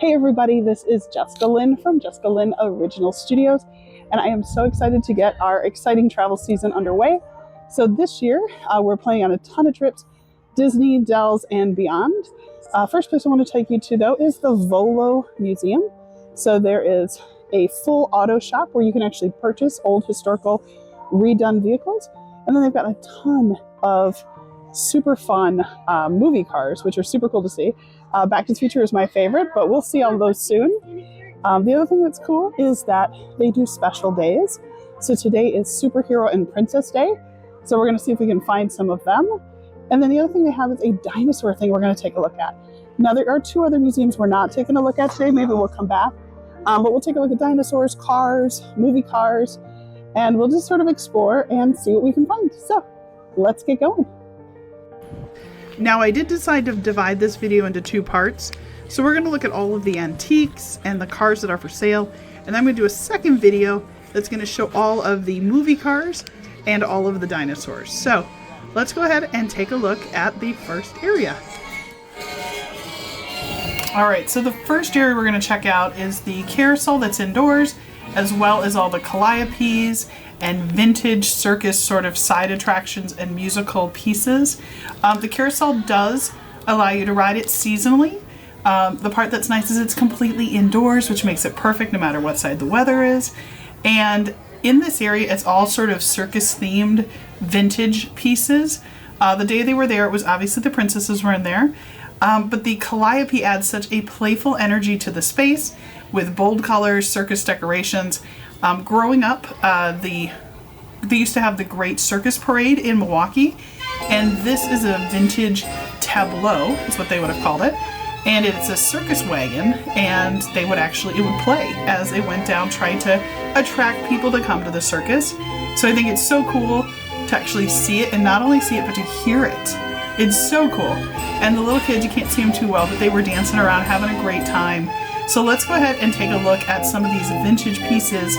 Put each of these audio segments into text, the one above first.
Hey everybody, this is Jessica Lynn from JessicaLynnOriginal Studios, and I am so excited to get our exciting travel season underway. So this year, we're planning on a ton of trips, Disney, Dells, and beyond. First place I want to take you to though is the Volo Museum. So there is a full auto shop where you can actually purchase old historical redone vehicles, and then they've got a ton of super fun movie cars, which are super cool to see. Back to the Future is my favorite, but we'll see all those soon. The other thing that's cool is that they do special days. So today is Superhero and Princess Day. So we're going to see if we can find some of them. And then the other thing they have is a dinosaur thing we're going to take a look at. Now there are two other museums we're not taking a look at today. Maybe we'll come back. But we'll take a look at dinosaurs, cars, movie cars, and we'll just sort of explore and see what we can find. So let's get going. Now I did decide to divide this video into two parts. So we're going to look at all of the antiques and the cars that are for sale. And I'm going to do a second video that's going to show all of the movie cars and all of the dinosaurs. So let's go ahead and take a look at the first area. All right, so the first area we're going to check out is the carousel that's indoors, as well as all the calliopes and vintage circus sort of side attractions and musical pieces. The carousel does allow you to ride it seasonally. The part that's nice is it's completely indoors, which makes it perfect no matter what side the weather is. And in this area, it's all sort of circus themed vintage pieces. The day they were there, it was obviously the princesses were in there. But the calliope adds such a playful energy to the space with bold colors, circus decorations. Growing up, they used to have the Great Circus Parade in Milwaukee, and this is a vintage tableau, is what they would have called it. And it's a circus wagon, and it would play as it went down, trying to attract people to come to the circus. So I think it's so cool to actually see it, and not only see it, but to hear it. It's so cool. And the little kids, you can't see them too well, but they were dancing around, having a great time. So let's go ahead and take a look at some of these vintage pieces.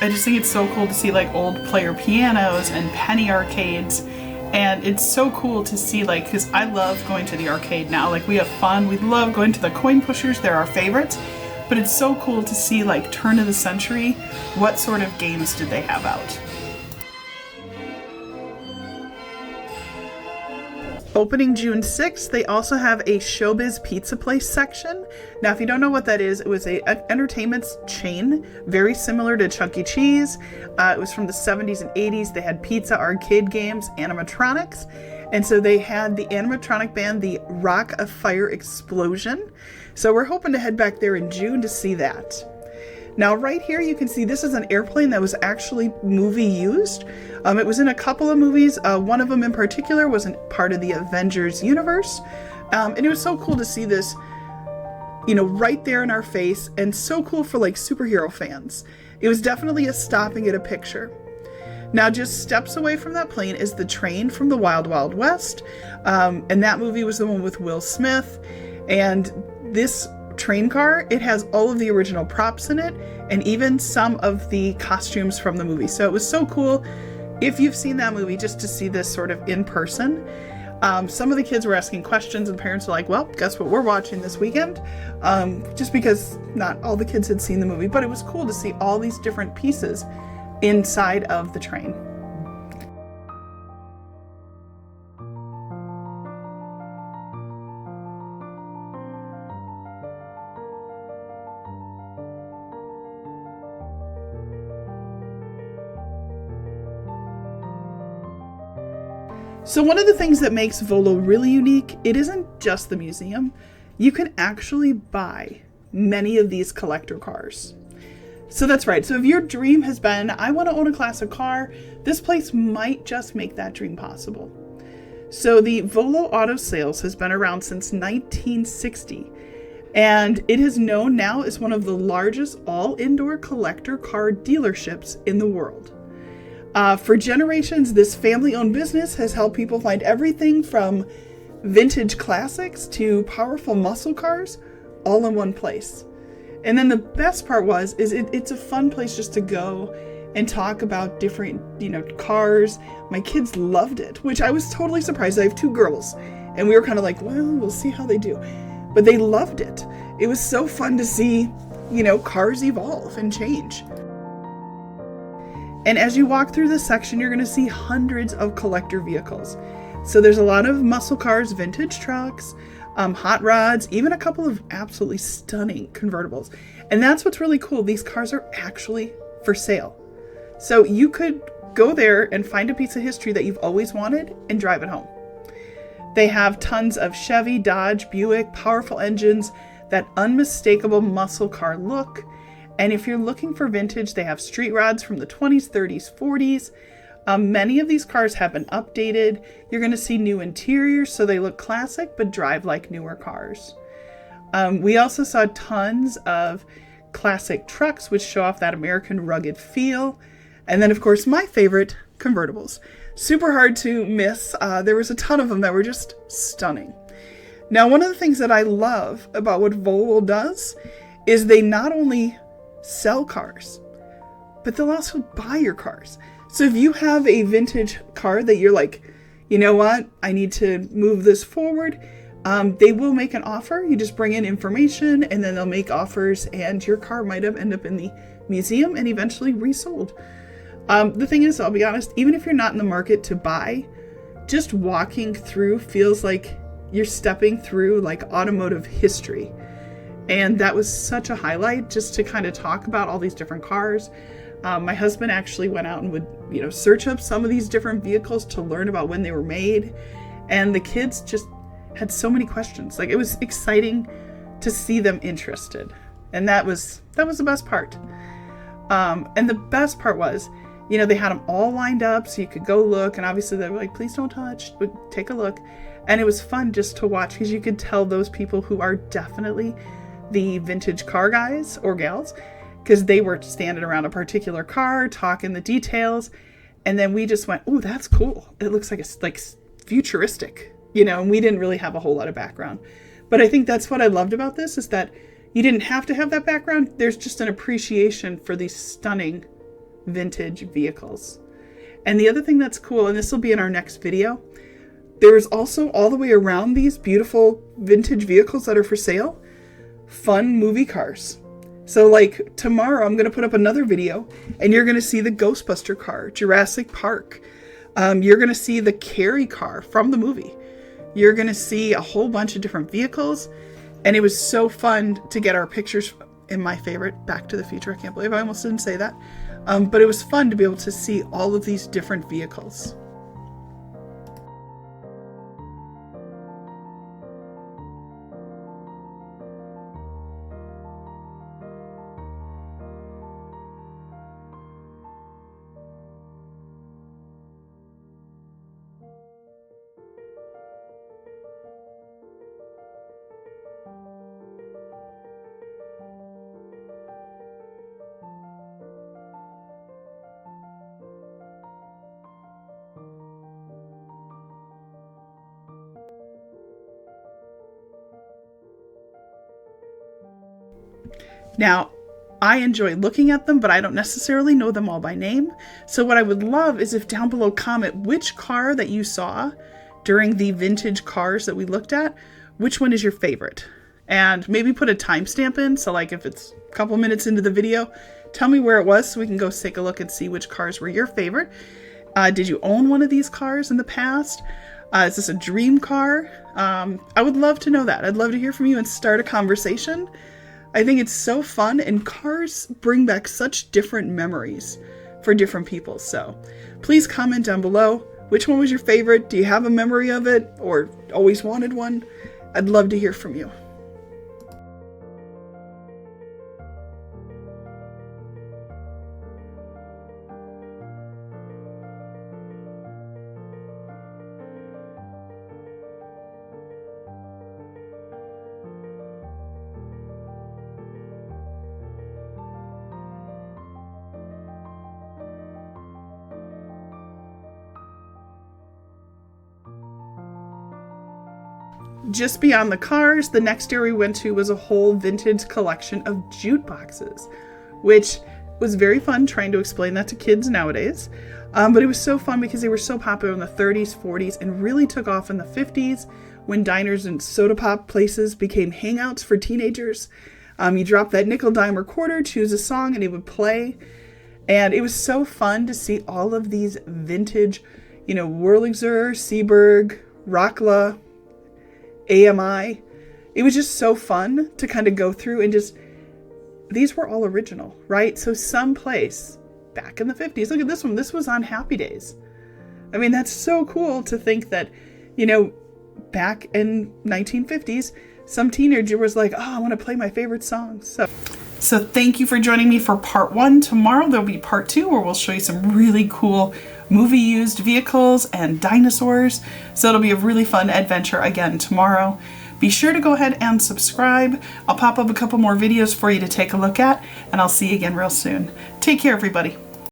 I just think it's so cool to see like old player pianos and penny arcades. And it's so cool to see, like, because I love going to the arcade now. Like, we have fun. We love going to the coin pushers. They're our favorites. But it's so cool to see, like, turn of the century, what sort of games did they have out. Opening June 6th, they also have a Showbiz Pizza Place section. Now, if you don't know what that is, it was an entertainment chain, very similar to Chuck E. Cheese. It was from the 70s and 80s. They had pizza, arcade games, animatronics. And so they had the animatronic band, the Rock of Fire Explosion. So we're hoping to head back there in June to see that. Now, right here, you can see this is an airplane that was actually movie used. It was in a couple of movies. One of them in particular wasn't part of the Avengers universe. And it was so cool to see this, you know, right there in our face, and so cool for like superhero fans. It was definitely a stop and get a picture. Now, just steps away from that plane is the train from the Wild Wild West. And that movie was the one with Will Smith. And this train car, it has all of the original props in it, and even some of the costumes from the movie. So it was so cool, if you've seen that movie, just to see this sort of in person. Some of the kids were asking questions, and parents were like, well, guess what we're watching this weekend? Just because not all the kids had seen the movie, but it was cool to see all these different pieces inside of the train. So one of the things that makes Volo really unique, it isn't just the museum. You can actually buy many of these collector cars. So that's right. So if your dream has been, I want to own a classic car, this place might just make that dream possible. So the Volo Auto Sales has been around since 1960, and it is known now as one of the largest all-indoor collector car dealerships in the world. For generations, this family-owned business has helped people find everything from vintage classics to powerful muscle cars all in one place. And then the best part is it's a fun place just to go and talk about different, cars. My kids loved it, which I was totally surprised. I have 2 girls, and we were kind of like, well, we'll see how they do. But they loved it. It was so fun to see, cars evolve and change. And as you walk through this section, you're going to see hundreds of collector vehicles. So there's a lot of muscle cars, vintage trucks, hot rods, even a couple of absolutely stunning convertibles. And that's what's really cool. These cars are actually for sale. So you could go there and find a piece of history that you've always wanted and drive it home. They have tons of Chevy, Dodge, Buick, powerful engines, that unmistakable muscle car look. And if you're looking for vintage, they have street rods from the 20s, 30s, 40s. Many of these cars have been updated. You're going to see new interiors, so they look classic, but drive like newer cars. We also saw tons of classic trucks, which show off that American rugged feel. And then, of course, my favorite, convertibles. Super hard to miss. There was a ton of them that were just stunning. Now, one of the things that I love about what Volo does is they not only sell cars, but they'll also buy your cars. So if you have a vintage car that you're like, you know what, I need to move this forward, they will make an offer. You just bring in information and then they'll make offers, and your car might have ended up in the museum and eventually resold. The thing is, I'll be honest, even if you're not in the market to buy, just walking through feels like you're stepping through like automotive history. And that was such a highlight, just to kind of talk about all these different cars. My husband actually went out and would, search up some of these different vehicles to learn about when they were made. And the kids just had so many questions. Like, it was exciting to see them interested. And that was the best part. And the best part was, they had them all lined up so you could go look. And obviously they were like, please don't touch, but take a look. And it was fun just to watch, because you could tell those people who are definitely the vintage car guys or gals, because they were standing around a particular car talking the details. And then we just went, oh, that's cool. It looks like futuristic, and we didn't really have a whole lot of background. But I think that's what I loved about this, is that you didn't have to have that background. There's just an appreciation for these stunning vintage vehicles. And the other thing that's cool, and this will be in our next video, there's also all the way around these beautiful vintage vehicles that are for sale, fun movie cars. So like tomorrow, I'm going to put up another video and you're going to see the Ghostbuster car, Jurassic Park. You're going to see the Carrie car from the movie. You're going to see a whole bunch of different vehicles. And it was so fun to get our pictures in my favorite, Back to the Future. I can't believe I almost didn't say that. But it was fun to be able to see all of these different vehicles. Now, I enjoy looking at them, but I don't necessarily know them all by name. So what I would love is if down below comment which car that you saw during the vintage cars that we looked at, which one is your favorite? And maybe put a timestamp in. So like if it's a couple minutes into the video, tell me where it was so we can go take a look and see which cars were your favorite. Did you own one of these cars in the past? Is this a dream car? I would love to know that. I'd love to hear from you and start a conversation. I think it's so fun, and cars bring back such different memories for different people. So please comment down below. Which one was your favorite? Do you have a memory of it or always wanted one? I'd love to hear from you. just beyond the cars, the next area we went to was a whole vintage collection of jute boxes, which was very fun trying to explain that to kids nowadays. But it was so fun because they were so popular in the 30s, 40s, and really took off in the 50s when diners and soda pop places became hangouts for teenagers. You drop that nickel, dime, or quarter, choose a song, and it would play. And it was so fun to see all of these vintage, Wurlitzer, Seeburg, Rockla, AMI. It was just so fun to kind of go through and these were all original, right? So someplace back in the 50s, look at this one. This was on Happy Days. I mean, that's so cool to think that, back in 1950s, some teenager was like, oh, I want to play my favorite songs. So thank you for joining me for part 1. Tomorrow there'll be part 2 where we'll show you some really cool movie used vehicles and dinosaurs. So it'll be a really fun adventure again tomorrow. Be sure to go ahead and subscribe. I'll pop up a couple more videos for you to take a look at, and I'll see you again real soon. Take care, everybody.